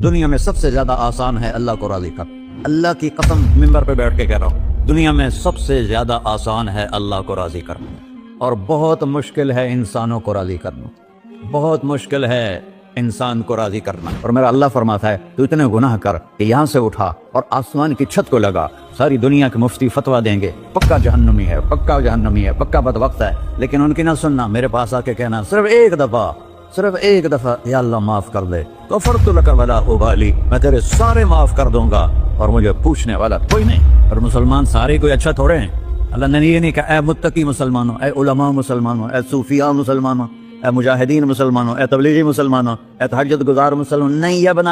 دنیا میں سب سے زیادہ آسان ہے اللہ کو راضی کر. اللہ کی قسم ممبر پہ بیٹھ کے کہہ رہا ہوں, دنیا میں سب سے زیادہ آسان ہے اللہ کو راضی کرنا, اور بہت مشکل ہے انسانوں کو راضی کرنا. بہت مشکل ہے انسان کو راضی کرنا. اور میرا اللہ فرماتا ہے تو اتنے گناہ کر کہ یہاں سے اٹھا اور آسمان کی چھت کو لگا, ساری دنیا کے مفتی فتویٰ دیں گے پکا جہنمی ہے, پکا جہنمی ہے, پکا بدبخت ہے, لیکن ان کی نہ سننا, میرے پاس آ کے کہنا صرف ایک دفعہ یا اللہ معاف کر دے, تو فرت لک ولا ابالی, میں تیرے سارے معاف کر دوں گا اور مجھے پوچھنے والا کوئی نہیں. اور مسلمان سارے کوئی اچھا تھوڑے ہیں. اللہ نے یہ نہیں کہا اے متقی مسلمانوں, اے علماء مسلمانوں, اے صوفیاء مسلمانوں, اے مجاہدین مسلمانوں, اے تبلیغی مسلمانوں, اے تہجد گزار مسلمان. نہیں یا ابن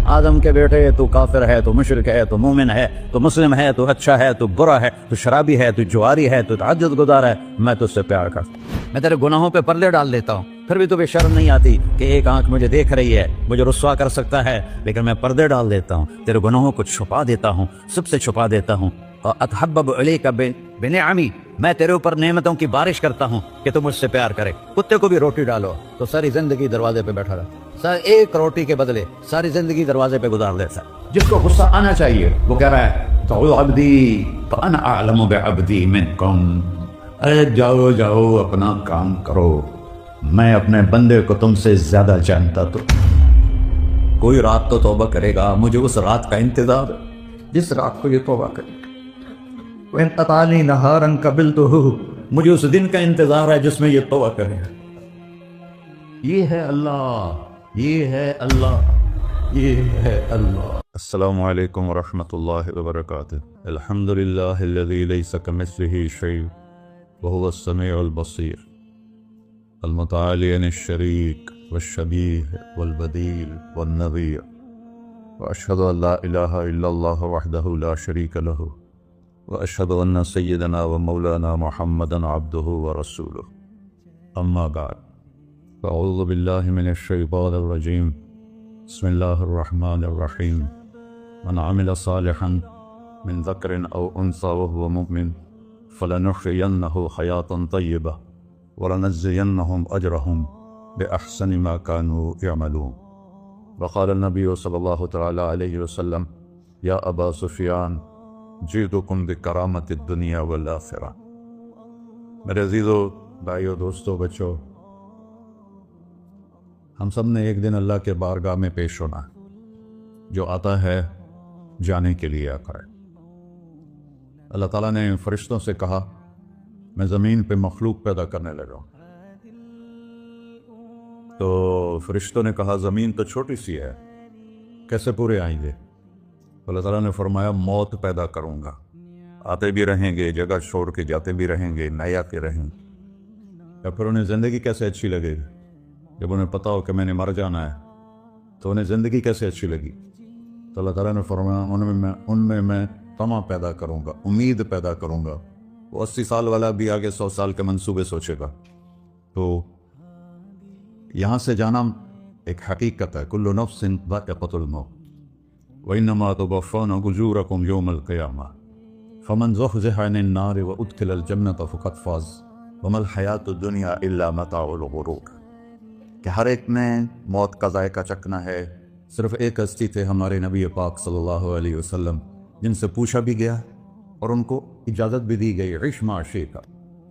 آدم کے بیٹے, تو کافر ہے, تو مشرک ہے, تو مومن ہے, تو مسلم ہے, تو اچھا ہے, تو برا ہے, تو شرابی ہے, تو جواری ہے, تو تہجد گزار ہے, میں تجھ سے پیار کرتا ہوں. میں تیرے گناہوں پہ پردے ڈال دیتا ہوں, پھر بھی تمہیں شرم نہیں آتی کہ ایک آنکھ مجھے دیکھ رہی ہے, مجھے رسوا کر سکتا ہے, لیکن میں پردے ڈال دیتا ہوں, تیرے گناہوں کو چھپا دیتا ہوں, سب سے چھپا دیتا ہوں. اور اتحبب علیک بنعمی, میں تیرے اوپر نعمتوں کی بارش کرتا ہوں کہ تم مجھ سے پیار کرے. کتے کو بھی روٹی ڈالو تو ساری زندگی دروازے پہ بیٹھا رہا, ایک روٹی کے بدلے ساری زندگی دروازے پہ گزار دیتا. جس کو غصہ آنا چاہیے وہ کہہ رہا ہے تو عبدی فانا اعلم بعبدی منکم, ارے جاؤ جاؤ اپنا کام کرو, میں اپنے بندے کو تم سے زیادہ جانتا. تو کوئی رات تو توبہ کرے گا, مجھے اس رات کا انتظار جس رات کو یہ توبہ کرے گا. وَإِنْ أَطَعَنِي نَهَارًا قَبِلْتُهُ, مجھے اس دن کا انتظار ہے جس میں یہ توبہ کرے گا. یہ ہے اللہ, یہ ہے اللہ, یہ ہے اللہ. السلام علیکم ورحمۃ اللہ وبرکاتہ. الحمدللہ الذی لیس کمثلہ شیء وهو السمیع البصیر, المتعالی عن الشریک والشبیہ والبدیل والنظیر, واشہد ان لا الہ الا اللہ وحدہ لا شریک لہ, واشہد ان سیدنا و مولانا محمدا عبدہ ورسولہ. اما بعد, فاعوذ باللہ من الشیطان الرجیم. بسم اللہ الرحمن الرحیم. من عمل صالحا من ذکر او انثى وهو مؤمن فلنحيينه حياة طيبة ولنجزينهم أجرهم بأحسن ما كانوا يعملون. وقال النبي صلى الله تعالى عليه وسلم يا أبا سفيان جئتكم بكرامة الدنيا والآخرة. میرے عزیزو, بھائیو, دوستو, بچو, ہم سب نے ایک دن اللہ کے بارگاہ میں پیش ہونا ہے. جو آتا ہے جانے کے لیے آتا ہے. اللہ تعالیٰ نے فرشتوں سے کہا میں زمین پہ مخلوق پیدا کرنے لگا ہوں. تو فرشتوں نے کہا زمین تو چھوٹی سی ہے, کیسے پورے آئیں گے؟ اللہ تعالیٰ نے فرمایا موت پیدا کروں گا, آتے بھی رہیں گے, جگہ چھوڑ کے جاتے بھی رہیں گے, نئے آتے رہیں گے. یا پھر انہیں زندگی کیسے اچھی لگے گی؟ جب انہیں پتا ہو کہ میں نے مر جانا ہے تو انہیں زندگی کیسے اچھی لگی؟ تو اللہ تعالیٰ نے فرمایا ان میں میں طمع پیدا کروں گا, امید پیدا کروں گا. وہ 80 سال والا بھی آگے 100 سال کے منصوبے سوچے گا. تو یہاں سے جانا ایک حقیقت ہے. کل نفس ذائقۃ الموت وانما توفون اجورکم یوم القیامہ فمن زحزح عن النار وادخل الجنۃ فقد فاز وما الحیاۃ الدنیا الا متاع الغرور. کہ ہر ایک نے موت کا ذائقہ چکھنا ہے. صرف ایک ہستی تھے ہمارے نبی پاک صلی اللہ علیہ وسلم, جن سے پوچھا بھی گیا اور ان کو اجازت بھی دی گئی, عش ما شئت,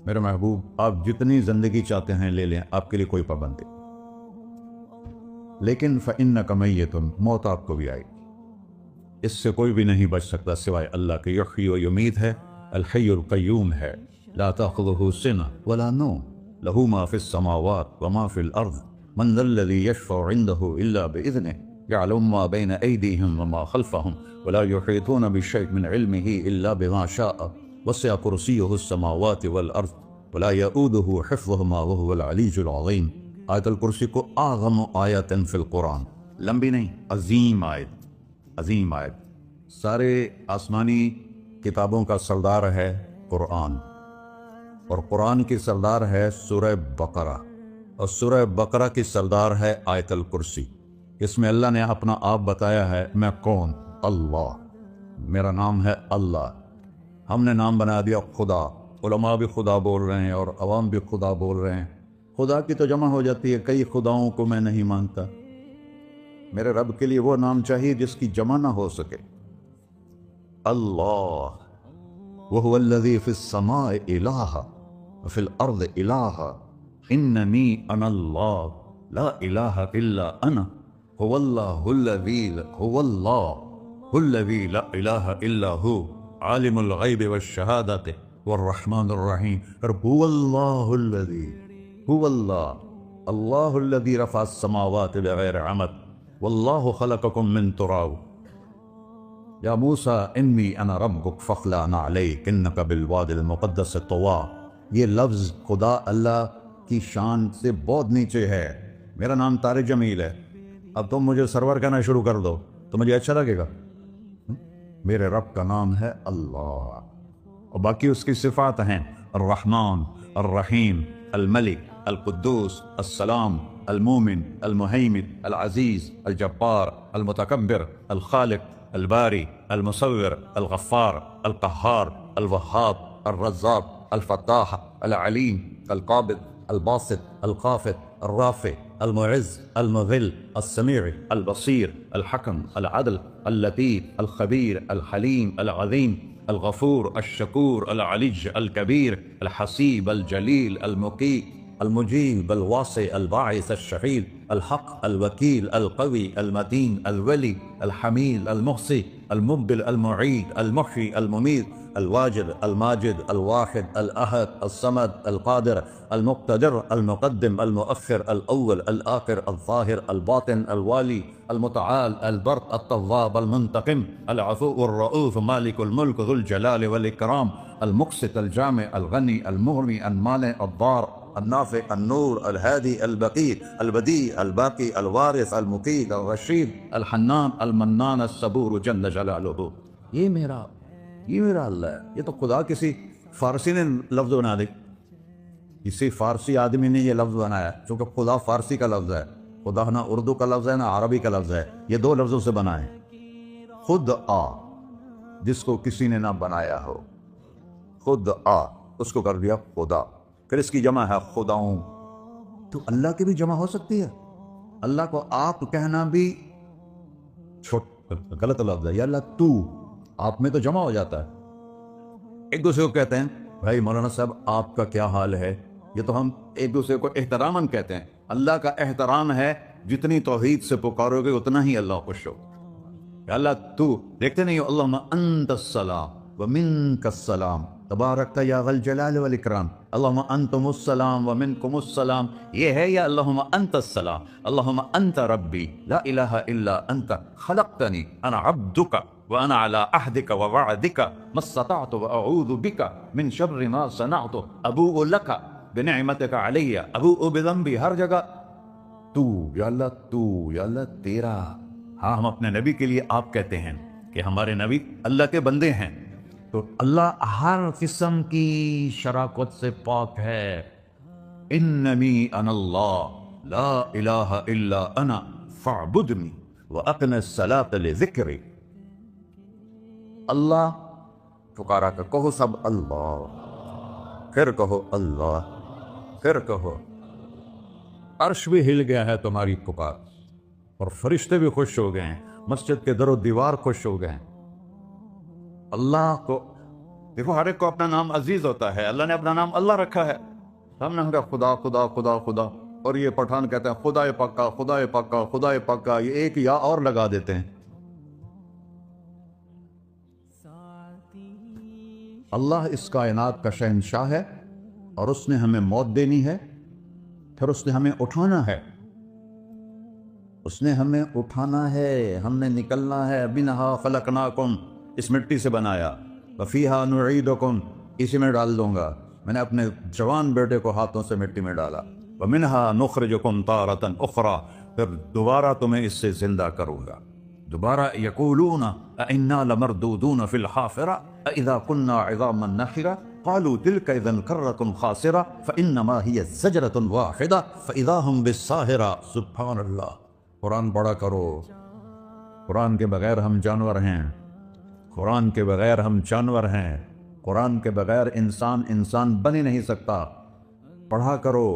میرے محبوب آپ جتنی زندگی چاہتے ہیں لے لیں, آپ کے لیے کوئی پابندی, لیکن فإنک میت, موت آپ کو بھی آئے. اس سے کوئی بھی نہیں بچ سکتا سوائے اللہ کے. یحیی و یمیت ہے, الحی القیوم ہے, لا تأخذہ سنہ ولا نوم, لہ ما فی السماوات وما فی الارض, من ذا الذی یشفع عنده الا بإذنہ, يعلم ما بين أيديهم وما خلفهم ولا يحيطون بشيء من علمه إلا بما شاء, وسع كرسيه السماوات والأرض ولا يؤوده حفظهما وهو العلي العظيم. آیت الکرسی کو اعظم آیت فی القرآن, لمبی نہیں, عظیم آیت, عظیم آیت. سارے آسمانی کتابوں کا سردار ہے قرآن, اور قرآن کی سردار ہے سورہ بقرہ, اور سورہ بقرہ کی سردار ہے آیت الکرسی. اس میں اللہ نے اپنا آپ بتایا ہے, میں کون؟ اللہ, میرا نام ہے اللہ. ہم نے نام بنا دیا خدا. علماء بھی خدا بول رہے ہیں اور عوام بھی خدا بول رہے ہیں. خدا کی تو جمع ہو جاتی ہے, کئی خداؤں کو میں نہیں مانتا. میرے رب کے لیے وہ نام چاہیے جس کی جمع نہ ہو سکے. اللہ وهو الذي في السماء إله وفي الأرض إله إنني أنا الله لا إله إلا أنا هو الله الذي لا إله إلا هو عالم الغيب والشهادة والرحمن الرحيم. هو الله الله الذي رفع السماوات بغير عمد والله خلقكم من تراب. یا موسیٰ انی انا ربک فاخلع نعلیک انک بالوادی المقدس طویٰ. یہ لفظ خدا اللہ کی شان سے بہت نیچے ہے. میرا نام طارق جمیل ہے، اب تم مجھے سرور کہنا شروع کر دو تو مجھے اچھا لگے گا؟ میرے رب کا نام ہے اللہ، اور باقی اس کی صفات ہیں الرحمن، الرحیم، الملک، القدوس، السلام، المومن، المہیمن، العزیز، الجبار، المتکبر، الخالق، الباری، المصور، الغفار، القہار، الوہاب، الرزاق، الفتاح، العلیم، القابض، الباسط، الخافض، الرافع، المعز، المذل، السمیع، البصیر، الحکم، العدل، اللطیف، الخبیر، الحلیم، العظیم، الغفور، الشکور، العلیج، الکبیر، الحسیب، الجلیل، المقیت، المجیب، الواسع، الباعث، الشہید، الحق، الوکیل، القوی، المتین، الولی، الحمید، المحصی، المبدل، المعید، المحیی، الممیت، الواجد، الماجد، الواحد، الأحد، الصمد، القادر، المقتدر، المقدم، المؤخر، الأول، الآخر، الظاهر، الباطن، الوالي، المتعال، البر، التواب، المنتقم، العفو، الرؤوف، مالك الملك، ذو الجلال والإكرام، المقسط، الجامع، الغني، المغني، المانع، الضار، النافع، النور، الهادي، البقي، البديع، الباقي، الوارث، المقيت، الرشيد، الحنان، المنان، الصبور جل جلالہ. یہ میرا اللہ ہے. یہ تو خدا کسی فارسی نے لفظ بنا دی، کسی فارسی آدمی نے یہ لفظ بنایا، چونکہ خدا فارسی کا لفظ ہے. خدا نہ اردو کا لفظ ہے نہ عربی کا لفظ ہے، یہ دو لفظوں سے بنا ہے. خود آ، جس کو کسی نے نہ بنایا ہو، خود آ، اس کو کر دیا خدا. پھر اس کی جمع ہے خداؤں. تو اللہ کی بھی جمع ہو سکتی ہے. اللہ کو آپ کہنا بھی غلط لفظ ہے. یا اللہ تو، آپ میں تو جمع ہو جاتا ہے. ایک دوسرے کو کہتے ہیں بھائی مولانا صاحب آپ کا کیا حال ہے، یہ تو ہم ایک دوسرے کو احتراماً کہتے ہیں. اللہ کا احترام ہے جتنی توحید سے پکارو گے اتنا ہی اللہ خوش ہو. یا اللہ تو، دیکھتے نہیں ہو اللہم انت السلام ومنک السلام تبارکت یا ذا الجلال والاکرام. اللہم انتم السلام ومنکم السلام، یہ ہے یا اللہم انت السلام. اللہم انت ربی لا الہ الا انت خلقتنی انا عبدک وانا علی عہدک ووعدک ما استطعت واعوذ بک من شر ما صنعت ابوء لک بنعمتک علی ابوء بذنبی. ہر جگہ تو، یا اللہ تو، یا اللہ تیرا. ہاں ہم اپنے نبی کے لیے آپ کہتے ہیں کہ ہمارے نبی اللہ کے بندے ہیں، تو اللہ ہر قسم کی شراکت سے پاک ہے. اننی انا اللہ لا الہ الا انا فاعبدنی واقم الصلاۃ لذکری. اللہ پکارا کر کہو سب اللہ، پھر کہو اللہ، پھر کہو. عرش بھی ہل گیا ہے تمہاری پکار، اور فرشتے بھی خوش ہو گئے ہیں، مسجد کے در و دیوار خوش ہو گئے ہیں. اللہ کو دیکھو، ہر ایک کو اپنا نام عزیز ہوتا ہے. اللہ نے اپنا نام اللہ رکھا ہے. ہم نے کہا خدا خدا خدا خدا، اور یہ پٹھان کہتے ہیں خدا پکا خدا پکا خدا پکا، یہ ایک یا اور لگا دیتے ہیں. اللہ اس کائنات کا شہنشاہ ہے، اور اس نے ہمیں موت دینی ہے، پھر اس نے ہمیں اٹھانا ہے. اس نے ہمیں اٹھانا ہے، ہم نے نکلنا ہے. منہا خلقناکم، اس مٹی سے بنایا. وفیہا نعیدکم، اسی میں ڈال دوں گا. میں نے اپنے جوان بیٹے کو ہاتھوں سے مٹی میں ڈالا. ومنہا نخرجکم تارۃ اخری، پھر دوبارہ تمہیں اس سے زندہ کروں گا. دوبارہ یقولون انا لمردودون فی الحافرہ اذا کنا عظاما نخرہ قالوا تلک اذا کرۃ خاسرہ فانما ہی زجرۃ واحدہ فاذا ہم بالساہرہ. سبحان اللہ. قرآن پڑھا کرو. قرآن کے بغیر ہم جانور ہیں، قرآن کے بغیر ہم جانور ہیں، قرآن کے بغیر انسان بن ہی نہیں سکتا. پڑھا کرو.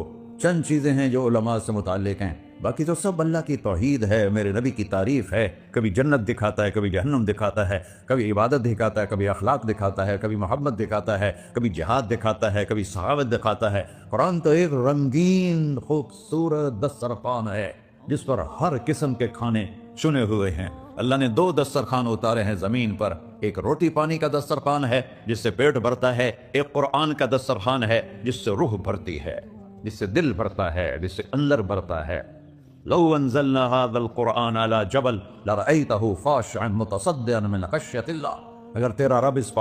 چند چیزیں ہیں جو علماء سے متعلق ہیں. باقی تو سب اللہ کی توحید ہے، میرے نبی کی تعریف ہے۔ کبھی جنت دکھاتا ہے، کبھی جہنم دکھاتا ہے، کبھی عبادت دکھاتا ہے، کبھی اخلاق دکھاتا ہے، کبھی محبت دکھاتا ہے، کبھی جہاد دکھاتا ہے، کبھی سخاوت دکھاتا ہے۔ قرآن تو ایک رنگین خوبصورت دسترخوان ہے جس پر ہر قسم کے کھانے چنے ہوئے ہیں۔ اللہ نے دو دسترخوان اتارے ہیں زمین پر، ایک روٹی پانی کا دسترخوان ہے جس سے پیٹ بھرتا ہے، ایک قرآن کا دسترخوان ہے جس سے روح بھرتی ہے، جس سے دل بھرتا ہے، جس سے اندر بھرتا ہے۔ لو انزلنا هذا القرآن على جبل لرأيته خاشعا متصدعا من خشية اللہ، اگر تیرا رب اس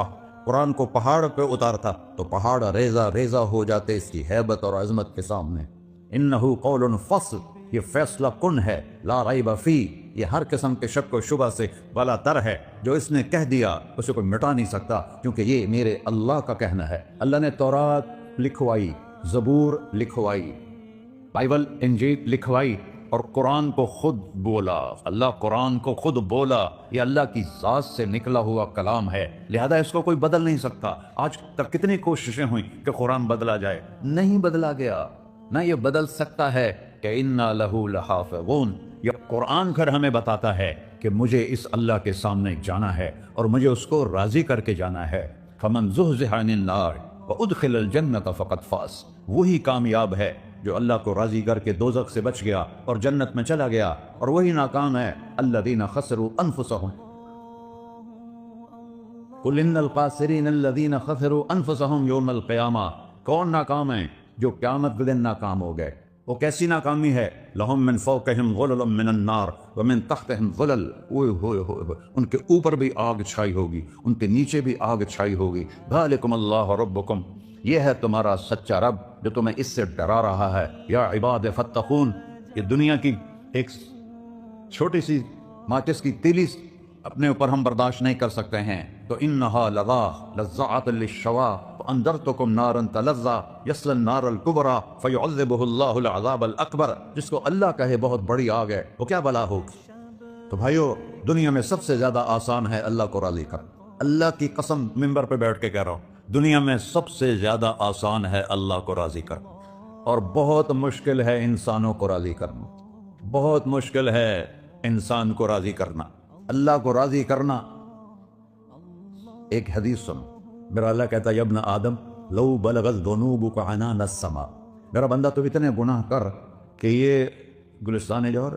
قرآن کو پہاڑ پہ اتارتا تو پہاڑ ریزہ ریزہ ہو جاتے اس کی ہیبت اور عظمت کے سامنے۔ انہ قول فصل، یہ فیصلہ کن ہے، لا ریب فی، یہ ہر قسم کے شک و شبہ سے بالا تر ہے۔ جو اس نے کہہ دیا اسے کوئی مٹا نہیں سکتا، کیونکہ یہ میرے اللہ کا کہنا ہے۔ اللہ نے تورات لکھوائی، زبور لکھوائی، بائبل انجیل لکھوائی، اور قرآن کو خود بولا۔ اللہ قرآن کو خود بولا، یہ اللہ کی ذات سے نکلا ہوا کلام ہے، لہذا اس کو کوئی بدل نہیں سکتا۔ آج تک کتنی کوششیں ہوئیں کہ قرآن بدلا جائے، نہیں بدلا گیا، نہ یہ بدل سکتا ہے کہ اِنَّا لَهُ لَحَافِظُونَ۔ یہ قرآن پھر ہمیں بتاتا ہے کہ مجھے اس اللہ کے سامنے جانا ہے اور مجھے اس کو راضی کر کے جانا ہے۔ فَمَنْ زُحْزِحَ عَنِ النَّارِ وَأُدْخِلَ الْجَنَّةَ فَقَدْ فَازَ، وہی کامیاب ہے جو اللہ کو راضی کر کے دوزخ سے بچ گیا اور جنت میں چلا گیا، اور وہی ناکام ہے۔ الذین خسروا انفسهم قل ان الخاسرین الذین خسروا انفسهم یوم القیامہ، کون ناکام ہیں؟ جو قیامت کے دن ناکام ہو گئے۔ وہ کیسی ناکامی ہے؟ لہم من فوقہم ظلل من النار ومن تحتہم ظلل، ان کے اوپر بھی آگ چھائی ہوگی، ان کے نیچے بھی آگ چھائی ہوگی۔ ذالکم اللہ ربکم، یہ ہے تمہارا سچا رب جو تمہیں اس سے ڈرا رہا ہے۔ یا عباد فاتقون، یہ دنیا کی ایک چھوٹی سی ماچس کی تیلی اپنے اوپر ہم برداشت نہیں کر سکتے ہیں، تو انہا لظا لزعۃ للشوا فانذرتکم نارا تلظا یصلی النار الکبری فیعذبہ اللہ العذاب الاکبر، جس کو اللہ کہے بہت بڑی آگ ہے، وہ کیا بلا ہوگی۔ تو بھائیو، دنیا میں سب سے زیادہ آسان ہے اللہ کو راضی کرنا۔ اللہ کی قسم ممبر پہ بیٹھ کے کہہ رہا ہوں، دنیا میں سب سے زیادہ آسان ہے اللہ کو راضی کرنا، اور بہت مشکل ہے انسانوں کو راضی کرنا، بہت مشکل ہے انسان کو راضی کرنا۔ اللہ کو راضی کرنا، ایک حدیث سنو، میرا اللہ کہتا ہے یا ابن آدم لو بلغت ذنوبک عنان السماء، میرا بندہ تو اتنے گناہ کر کہ یہ گلستان جوہر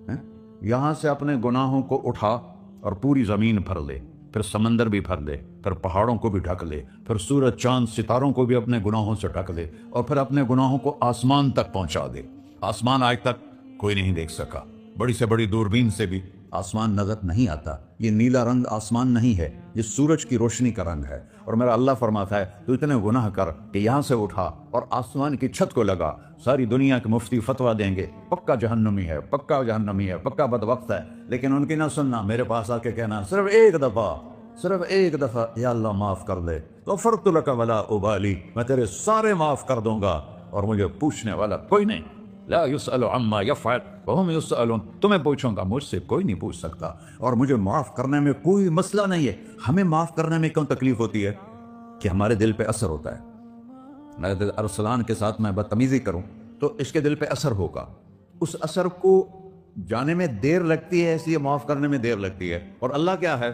ہے، یہاں سے اپنے گناہوں کو اٹھا اور پوری زمین بھر لے، پھر سمندر بھی بھر لے، پھر پہاڑوں کو بھی ڈھک لے، پھر سورج چاند ستاروں کو بھی اپنے گناہوں سے ڈھک لے، اور پھر اپنے گناہوں کو آسمان تک پہنچا دے۔ آسمان آج تک کوئی نہیں دیکھ سکا، بڑی سے بڑی دوربین سے بھی آسمان نظر نہیں آتا۔ یہ نیلا رنگ آسمان نہیں ہے، یہ سورج کی روشنی کا رنگ ہے۔ اور میرا اللہ فرماتا ہے تو اتنے گناہ کر کہ یہاں سے اٹھا اور آسمان کی چھت کو لگا، ساری دنیا کے مفتی فتویٰ دیں گے پکا جہنمی ہے، پکا جہنمی ہے، پکا بدبخت ہے، لیکن ان کی نہ سننا، میرے پاس آ کے کہنا صرف ایک دفعہ یا اللہ معاف کر دے، غفرت لک ولا ابالی، میں تیرے سارے معاف کر دوں گا اور مجھے پوچھنے والا کوئی نہیں۔ لا يسأل عما يفعل وهم يسألون، تمہیں پوچھوں گا، مجھ سے کوئی نہیں پوچھ سکتا، اور مجھے معاف کرنے میں کوئی مسئلہ نہیں ہے۔ ہمیں معاف کرنے میں کیوں تکلیف ہوتی ہے؟ کہ ہمارے دل پہ اثر ہوتا ہے۔ میرے ارسلان کے ساتھ میں بدتمیزی کروں تو اس کے دل پہ اثر ہوگا، اس اثر کو جانے میں دیر لگتی ہے، اس لیے معاف کرنے میں دیر لگتی ہے۔ اور اللہ کیا ہے؟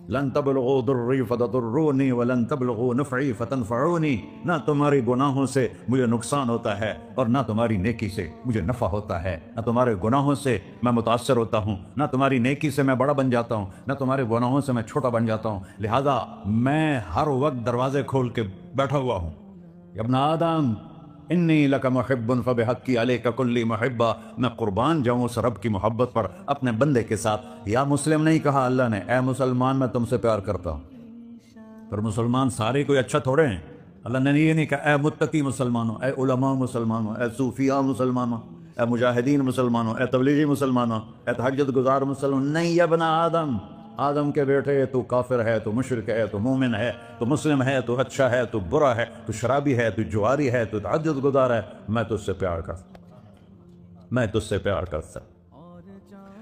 لن تبلغوا ضری فتضرونی ولن تبلغوا نفعی فتنفعونی، نہ تمہاری گناہوں سے مجھے نقصان ہوتا ہے اور نہ تمہاری نیکی سے مجھے نفع ہوتا ہے۔ نہ تمہارے گناہوں سے میں متاثر ہوتا ہوں، نہ تمہاری نیکی سے میں بڑا بن جاتا ہوں، نہ تمہارے گناہوں سے میں چھوٹا بن جاتا ہوں، لہذا میں ہر وقت دروازے کھول کے بیٹھا ہوا ہوں۔ یا ابن آدم انی لک محب فبحقی علیک کلی محبہ، میں قربان جاؤں اس رب کی محبت پر اپنے بندے کے ساتھ۔ یا مسلم نہیں کہا اللہ نے، اے مسلمان میں تم سے پیار کرتا ہوں۔ پر مسلمان سارے کوئی اچھا تھوڑے ہیں، اللہ نے یہ نہیں کہا اے متقی مسلمانوں، اے علماء مسلمانوں، اے صوفیاء مسلمانوں، اے مجاہدین مسلمانوں، اے تبلیغی مسلمانوں، اے تہجد گزار مسلمان، نہیں یا ابن آدم، آدم کے بیٹے، تو کافر ہے، تو مشرک ہے، تو مومن ہے، تو مسلم ہے، تو اچھا ہے، تو برا ہے، تو شرابی ہے، تو جواری ہے، تو تہجد گزار ہے، میں تجھ سے پیار کرتا، میں تجھ سے پیار کرتا۔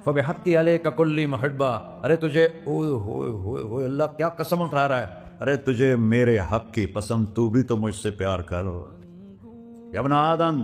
فبحقی علیک کلی محبہ، ارے تجھے اوئے ہوئے ہوئے ہوئے، اللہ کیا قسم اٹھا رہا ہے، ارے تجھے میرے حق کی قسم، تو بھی تو مجھ سے پیار کر۔ یا ابن آدم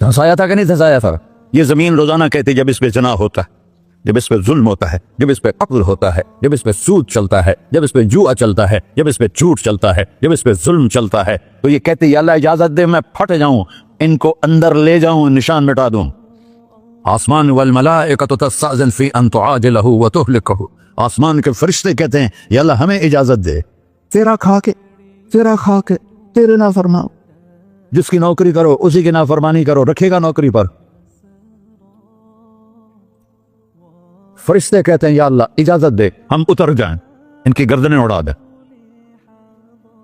دھنسایا تھا کہ نہیں دھنسایا تھا؟ یہ زمین روزانہ کہتی جب اس پہ زنا ہوتا ہے، جب اس پہ ظلم ہوتا ہے، جب اس پہ قتل ہوتا ہے، جب اس پہ سود چلتا ہے، جب اس پہ جوا چلتا ہے، جب اس پہ جھوٹ چلتا ہے، جب اس پہ ظلم چلتا ہے، تو یہ کہتے یا اللہ اجازت دے میں پھٹ جاؤں، ان کو اندر لے جاؤں، نشان مٹا دوں۔ آسمان والملائکۃ تستأذن فی ان تعاجلہ وتہلکہ، آسمان کے فرشتے کہتے ہیں یا اللہ ہمیں اجازت دے، تیرا کھا کے تیرے نافرمان، جس کی نوکری کرو اسی کی نافرمانی کرو، رکھے گا نوکری پر۔ فرشتے کہتے ہیں یا اللہ اجازت دے ہم اتر جائیں، ان کی گردنیں اڑا دیں۔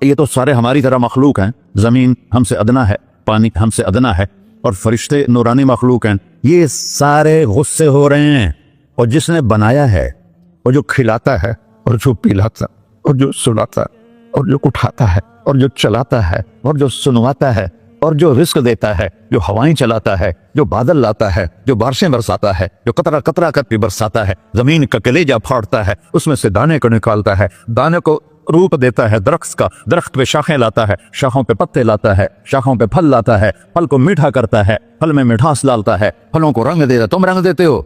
یہ تو سارے ہماری طرح مخلوق ہیں، زمین ہم سے ادنا ہے، پانی ہم سے ادنا ہے، اور فرشتے نورانی مخلوق ہیں، یہ سارے غصے ہو رہے ہیں۔ اور جس نے بنایا ہے، اور جو کھلاتا ہے، اور جو پلاتا، اور جو سلاتا، اور جو اٹھاتا ہے، اور جو چلاتا ہے، اور جو سنواتا ہے، اور جو رزق دیتا ہے، جو ہوائیں چلاتا ہے، جو بادل لاتا ہے، جو بارشیں برساتا ہے، جو قطرہ قطرہ کر کے برساتا ہے، زمین کا کلیجہ پھاڑتا ہے، اس میں سے دانے کو نکالتا ہے، دانے کو روپ دیتا ہے درخت کا، درخت پہ شاخیں لاتا ہے، شاخوں پہ پتے لاتا ہے، شاخوں پہ پھل لاتا ہے، پھل کو میٹھا کرتا ہے، پھل میں مٹھاس ڈالتا ہے، پھلوں کو رنگ دیتا ہے، تم رنگ دیتے ہو،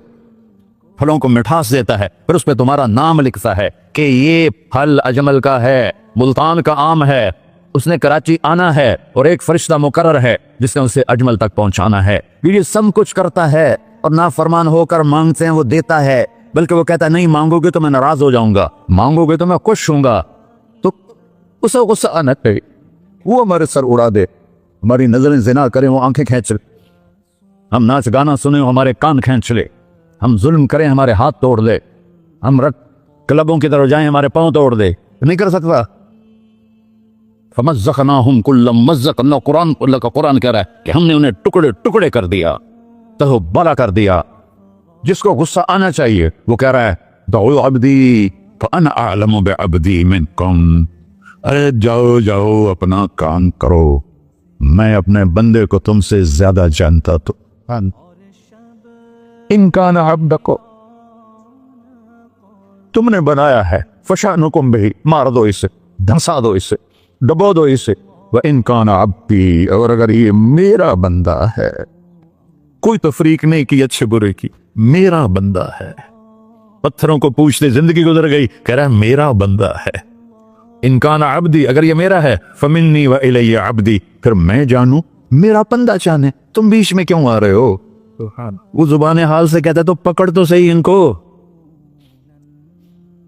پھلوں کو مٹھاس دیتا ہے، پھر اس پہ تمہارا نام لکھتا ہے کہ یہ پھل اجمل کا ہے، ملتان کا آم ہے، اس نے کراچی آنا ہے، اور ایک فرشتہ مقرر ہے جس نے اسے اجمل تک پہنچانا ہے۔ یہ سب کچھ کرتا ہے، اور نافرمان ہو کر مانگتے ہیں وہ دیتا ہے، بلکہ وہ کہتا ہے نہیں مانگو گے تو میں ناراض ہو جاؤں گا، مانگو گے تو میں خوش ہوں گا۔ تو اسے غصہ آنا چاہیے، وہ ہمارے سر اڑا دے، ہماری نظریں زنا کریں وہ آنکھیں کھینچ لے، ہم ناچ گانا سنیں وہ ہمارے کان کھینچ لے، ہم ظلم کریں ہمارے ہاتھ توڑ لے، ہم کلبوں کی طرف جائیں ہمارے پاؤں توڑ دے، نہیں کر سکتا۔ فمزقناہم کل ممزق، اللہ قرآن کہہ رہا ہے کہ ہم نے انہیں ٹکڑے ٹکڑے کر دیا، تہو بالا کر دیا۔ جس کو غصہ آنا چاہیے وہ کہہ رہا ہے دعو عبدی فانا اعلم بعبدی منکم، ارے جاؤ جاؤ اپنا کام کرو، میں اپنے بندے کو تم سے زیادہ جانتا تو ان کان عبدکو، تم نے بنایا ہے، فشانکم بہی، مار دو اسے، دھنسا دو اسے، ڈبو دو اسے، وَإِن كَانَ عَبْدِي، اور اگر یہ میرا بندہ ہے، کوئی تفریق نہیں کی اچھے برے کی، میرا بندہ ہے۔ پتھروں کو پوچھتے زندگی گزر گئی، کہہ رہا ہے میرا بندہ ہے۔ ان کان عبدی، اگر یہ میرا ہے، فمنی وإلی عبدی، پھر میں جانوں میرا بندہ جانے، تم بیچ میں کیوں آ رہے ہو؟ وہ زبان حال سے کہتا ہے تو پکڑ تو صحیح ان کو۔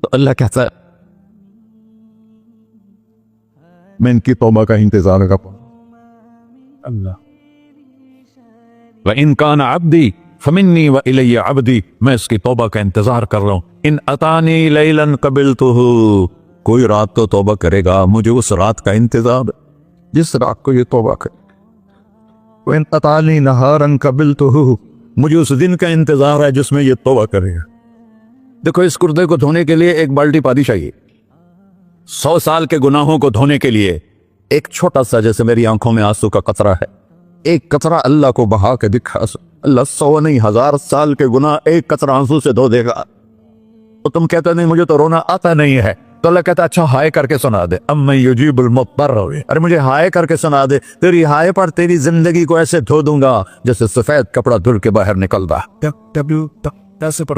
تو اللہ کہتا ہے میں ان کی توبہ کا انتظار کرتا ہوں۔ اللہ وَإِن كَانَ عَبْدِي فَمِنِّي وَإِلَيَّ عَبْدِي، میں اس کی توبہ کا انتظار کر رہا ہوں۔ ان اتانی لیلاً قبلتہ، کوئی رات تو توبہ کرے گا، مجھے اس رات کا انتظار ہے جس رات کو یہ توبہ کرے۔ وَإِن اتانی نہاراً قبلتہ، مجھے اس دن کا انتظار ہے جس میں یہ توبہ کرے گا۔ دیکھو اس کردے کو دھونے کے لیے ایک بالٹی پانی چاہیے، 100 سال کے گناہوں کو دھونے کے لیے ایک چھوٹا سا، جیسے میری آنکھوں میں آنسو کا قطرہ ہے، ایک قطرہ اللہ کو بہا کے دکھا، اللہ 100 نہیں 1000 سال کے گناہ ایک قطرہ آنسو سے دھو دے گا۔ تو تم کہتے نہیں مجھے تو رونا آتا نہیں ہے، تو اللہ کہتا اچھا ہائے کر کے سنا دے، اَمَّن یُجِیبُ الْمُضْطَرَّ، ارے مجھے ہائے کر کے سنا دے، تیری ہائے پر تیری زندگی کو ایسے دھو دوں گا جیسے سفید کپڑا دھل کے باہر نکلتا۔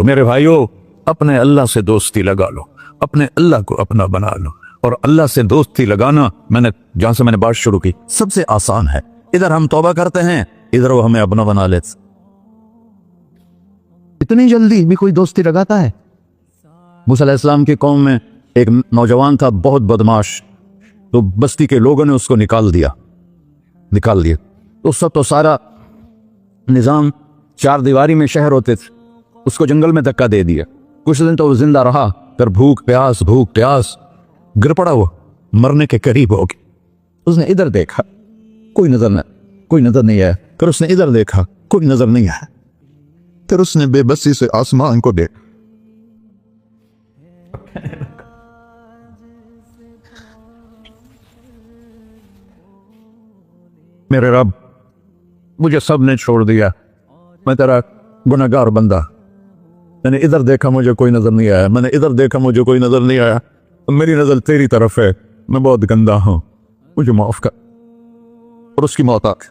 میرے بھائیو، اپنے اللہ سے دوستی لگا لو، اپنے اللہ کو اپنا بنا لو، اور اللہ سے دوستی لگانا، جہاں سے میں نے بات شروع کی، سب سے آسان ہے۔ ادھر ہم توبہ کرتے ہیں، ادھر وہ ہمیں اپنا بنا لیتے۔ اتنی جلدی بھی کوئی دوستی لگاتا ہے؟ موسیٰ علیہ السلام کی قوم میں ایک نوجوان تھا بہت بدماش، تو بستی کے لوگوں نے اس کو نکال دیا۔ اس وقت تو سارا نظام 4 دیواری میں شہر ہوتے تھے، اس کو جنگل میں دھکا دے دیا، کچھ دن تو وہ زندہ رہا، پھر بھوک پیاس گر پڑا، وہ مرنے کے قریب ہو گیا۔ اس نے ادھر دیکھا، کوئی نظر نہیں آیا، پھر اس نے ادھر دیکھا، کوئی نظر نہیں آیا، پھر اس نے بے بسی سے آسمان کو دیکھا، میرے رب مجھے سب نے چھوڑ دیا، میں تیرا گنہگار بندہ، میں نے ادھر دیکھا مجھے کوئی نظر نہیں آیا، میں نے ادھر دیکھا مجھے کوئی نظر نہیں آیا، میری نظر تیری طرف ہے، میں بہت گندا ہوں، مجھے معاف کر۔ اور اس کی موت آ گئی۔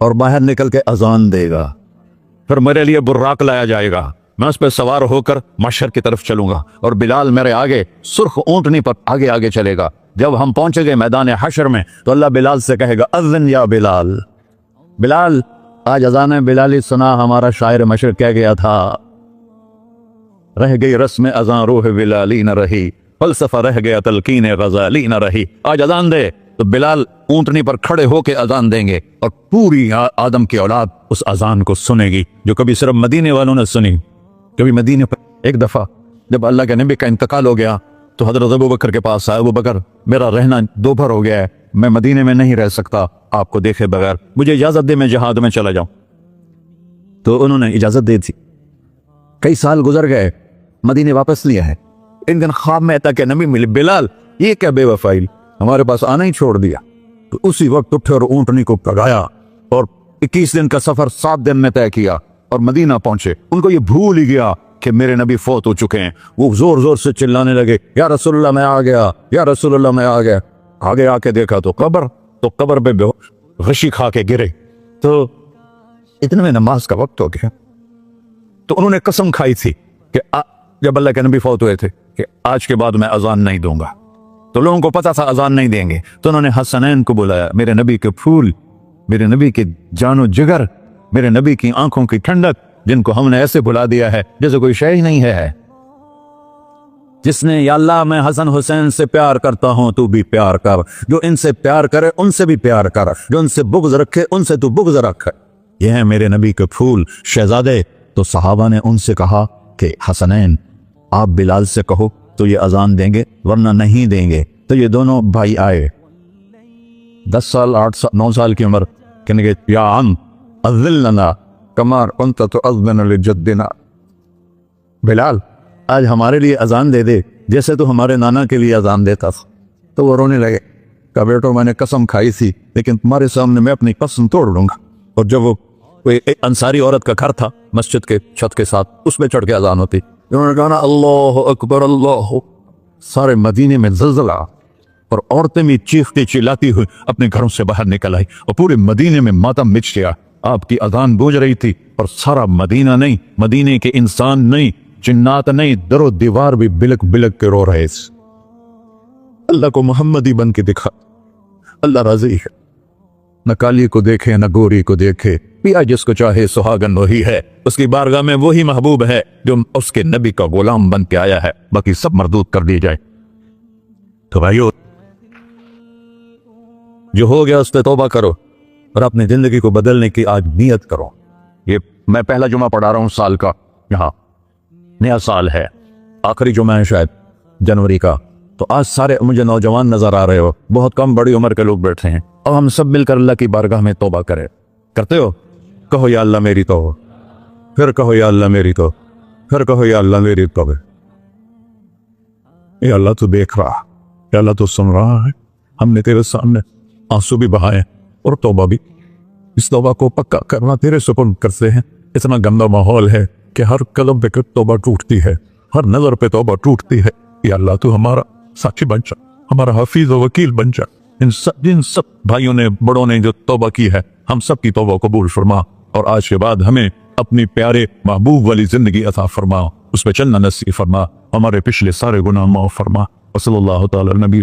اور باہر نکل کے اذان دے گا. پھر میرے لیے براق لایا جائے گا, میں اس پہ سوار ہو کر محشر کی طرف چلوں گا, اور بلال میرے آگے سرخ اونٹنی پر آگے آگے چلے گا. جب ہم پہنچے گئے میدان حشر میں تو اللہ بلال سے کہے گا اذن یا بلال. بلال, آج اذان بلالی سنا, ہمارا شاعر مشرق کہہ گیا تھا, رہ گئی رسم اذان روح بلالی نہ رہی, فلسفہ رہ گیا تلقین غزالی نہ رہی. آج اذان دے تو بلال اونٹنی پر کھڑے ہو کے اذان دیں گے, اور پوری آدم کی اولاد اس اذان کو سنے گی جو کبھی صرف مدینے والوں نے سنی. کبھی مدینے پر ایک دفعہ جب اللہ کے نبی کا انتقال ہو گیا تو حضرت ابوبکر کے پاس آئے, ابوبکر میرا رہنا دوپہر ہو گیا ہے, میں مدینے میں نہیں رہ سکتا آپ کو دیکھے بغیر, مجھے اجازت دے میں جہاد میں چلا جاؤں. تو انہوں نے اجازت دے دی. کئی سال گزر گئے, مدینے واپس لیا ہے. ایک دن خواب میں تھا کہ نبی ملے, بلال یہ کیا بے وفائی, ہمارے پاس آنا ہی چھوڑ دیا. تو اسی وقت اٹھے اور اونٹنی کو پگایا اور 21 دن کا سفر 7 دن میں طے کیا اور مدینہ پہنچے. ان کو یہ بھول ہی گیا کہ میرے نبی فوت ہو چکے ہیں. وہ زور زور سے چلانے لگے, یا رسول اللہ میں آ گیا, یا رسول اللہ میں آ گیا. آگے آ کے دیکھا تو قبر پہ غشی کھا کے گرے. تو اتنے میں نماز کا وقت ہو گیا. تو انہوں نے قسم کھائی تھی کہ جب اللہ کے نبی فوت ہوئے تھے کہ آج کے بعد میں اذان نہیں دوں گا. تو لوگوں کو پتا تھا اذان نہیں دیں گے, تو انہوں نے حسنین کو بلایا, میرے نبی کے پھول, میرے نبی کے جان و جگر, میرے نبی کی آنکھوں کی ٹھنڈک, جن کو ہم نے ایسے بلا دیا ہے جیسے کوئی شے ہی نہیں ہے. جس نے یا اللہ میں حسن حسین سے پیار کرتا ہوں تو بھی پیار کر, جو ان سے پیار کرے ان سے بھی پیار کر, جو ان سے بغض رکھے ان سے تو بغض رکھ. یہ ہیں میرے نبی کے پھول شہزادے. تو صحابہ نے ان سے کہا کہ حسنین آپ بلال سے کہو تو یہ اذان دیں گے, ورنہ نہیں دیں گے. تو یہ دونوں بھائی آئے, 10 سال 8 سال 9 سال کی عمر, کہنے گے یا عم اذن لنا کما کنت تؤذن لجدنا. بلال آج ہمارے لیے اذان دے دے جیسے تو ہمارے نانا کے لیے اذان دیتا تھا. تو وہ رونے لگے, کہا بیٹو میں نے قسم کھائی تھی لیکن تمہارے سامنے میں اپنی قسم توڑ لوں گا. اور جب وہ کوئی انصاری عورت کا گھر تھا مسجد کے چھت کے ساتھ, اس پہ چڑھ کے اذان ہوتی, انہوں نے کہا نا اللہ اکبر اللہ, سارے مدینے میں زلزلہ, اور عورتیں بھی چیختی چلاتی ہوئی اپنے گھروں سے باہر نکل آئی, اور پورے مدینے میں ماتم مچ گیا. آپ کی اذان گونج رہی تھی اور سارا مدینہ نہیں, مدینے کے انسان نہیں, جنات نہیں, در و دیوار بھی بلک بلک کے رو رہے. اللہ کو محمدی بن کے دکھا, اللہ راضی ہے. نہ کالی کو دیکھے نہ گوری کو دیکھے, پیا جس کو چاہے سہاگن وہی ہے. اس کی بارگاہ میں وہی محبوب ہے جو اس کے نبی کا غلام بن کے آیا ہے, باقی سب مردود کر دی جائے. تو بھائیو جو ہو گیا اس پہ توبہ کرو اور اپنی زندگی کو بدلنے کی آج نیت کرو. یہ میں پہلا جمعہ پڑھا رہا ہوں سال کا, یہاں نیا سال ہے, آخری جمعہ ہے شاید جنوری کا. تو آج سارے مجھے نوجوان نظر آ رہے ہو, بہت کم بڑی عمر کے لوگ بیٹھے ہیں, اور ہم سب مل کر اللہ کی بارگاہ میں توبہ کریں. کرتے ہو؟ کہو یا اللہ میری توبہ, پھر کہو یا اللہ میری توبہ, پھر کہو یا اللہ میری توبہ. یا اللہ تو دیکھ رہا, یا اللہ تو سن رہا ہے, ہم نے تیرے سامنے آنسو بھی بہائے اور توبہ بھی. اس توبہ کو پکا کرنا تیرے سپرد کرتے ہیں. اتنا گندا ماحول ہے کہ ہر قدم پہ توبہ ٹوٹتی ہے, ہر نظر پہ توبہ ٹوٹتی ہے. یا اللہ تو ہمارا ساتھی بن جا, ہمارا حفیظ و وکیل بن جا. جن سب بھائیوں نے بڑوں نے جو توبہ کی ہے, ہم سب کی توبہ قبول فرما, اور آج کے بعد ہمیں اپنی پیارے محبوب والی زندگی عطا فرما, اس پہ چلنا نصیب فرما, ہمارے پچھلے سارے گناہ معاف فرما. وصلی اللہ تعالی نبی